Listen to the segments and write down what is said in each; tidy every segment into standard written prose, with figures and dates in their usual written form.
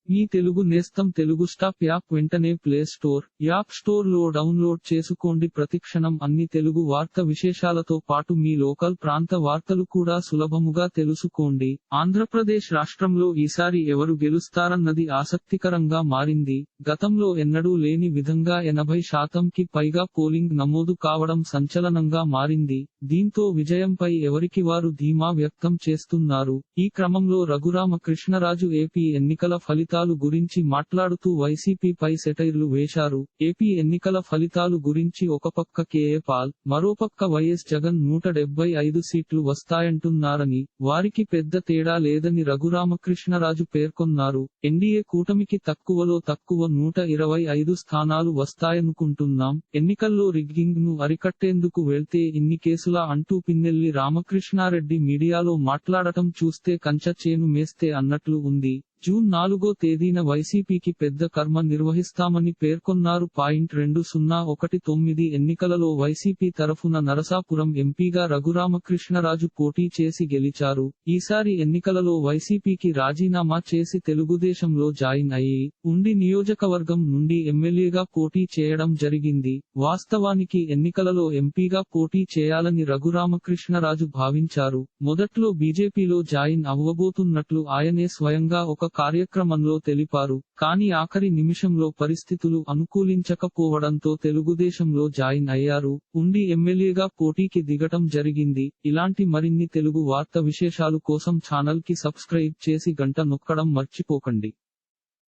మీ తెలుగు నేస్తం Telugu stop app వెంటనే play store, app store లో డౌన్లోడ్ చేసుకోండి. ప్రతిక్షణం అన్ని తెలుగు వార్త విశేషాలతో పాటు మీ లోకల్ ప్రాంత వార్తలు కూడా సులభముగా తెలుసుకోండి. ఆంధ్రప్రదేశ్ రాష్ట్రంలో ఈసారి ఎవరు గెలుస్తారన్నది ఆసక్తికరంగా మారింది. గతంలో ఎన్నడూ లేని విధంగా 80%కి పైగా పోలింగ్ నమోదు కావడం సంచలనంగా మారింది. దీంతో విజయంపై ఎవరికి వారు ధీమా వ్యక్తం చేస్తున్నారు. ఈ క్రమంలో రఘురామకృష్ణరాజు ఏపీ ఎన్నికల ఫలితాలు గురించి మాట్లాడుతూ వైసీపీపై సెటైర్లు వేశారు. ఏపీ ఎన్నికల ఫలితాలు గురించి ఒక పక్క కేఏ పాల్, మరోపక్క వైఎస్ జగన్ 175 సీట్లు వస్తాయంటున్నారని, వారికి పెద్ద తేడా లేదని రఘురామకృష్ణరాజు పేర్కొన్నారు. ఎన్డీఏ కూటమికి తక్కువలో తక్కువ 125 స్థానాలు వస్తాయనుకుంటున్నాం. ఎన్నికల్లో రిగ్గింగ్ ను అరికట్టేందుకు వెళ్తే ఇన్ని కేసులా అంటూ పిన్నెల్లి రామకృష్ణారెడ్డి మీడియాలో మాట్లాడటం చూస్తే కంచ చేను మేస్తే అన్నట్లు ఉంది. జూన్ 4వ తేదీన వైసీపీకి పెద్ద కర్మ నిర్వహిస్తామని పేర్కొన్నారు. 2019 ఎన్నికలలో వైసీపీ తరఫున నరసాపురం ఎంపీగా రఘురామకృష్ణరాజు పోటీ చేసి గెలిచారు. ఈసారి ఎన్నికలలో వైసీపీకి రాజీనామా చేసి తెలుగుదేశంలో జాయిన్ అయ్యి ఉండి నియోజకవర్గం నుండి ఎమ్మెల్యేగా పోటీ చేయడం జరిగింది. వాస్తవానికి ఎన్నికలలో ఎంపీగా పోటీ చేయాలని రఘురామకృష్ణరాజు భావించారు. మొదట్లో బీజేపీలో జాయిన్ అవ్వబోతున్నట్లు ఆయనే స్వయంగా ఒక కార్యక్రమంలో తెలిపారు. కానీ ఆఖరి నిమిషంలో పరిస్థితులు అనుకూలించకపోవడంతో తెలుగుదేశంలో జాయిన్ అయ్యారు. ఉండి ఎమ్మెల్యేగా పోటీకి దిగటం జరిగింది. ఇలాంటి మరిన్ని తెలుగు వార్త విశేషాలు కోసం ఛానల్ కి సబ్స్క్రైబ్ చేసి గంట నొక్కడం మర్చిపోకండి.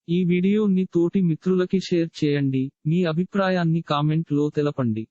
ఈ వీడియోని తోటి మిత్రులకి షేర్ చేయండి. మీ అభిప్రాయాన్ని కామెంట్ లో తెలపండి.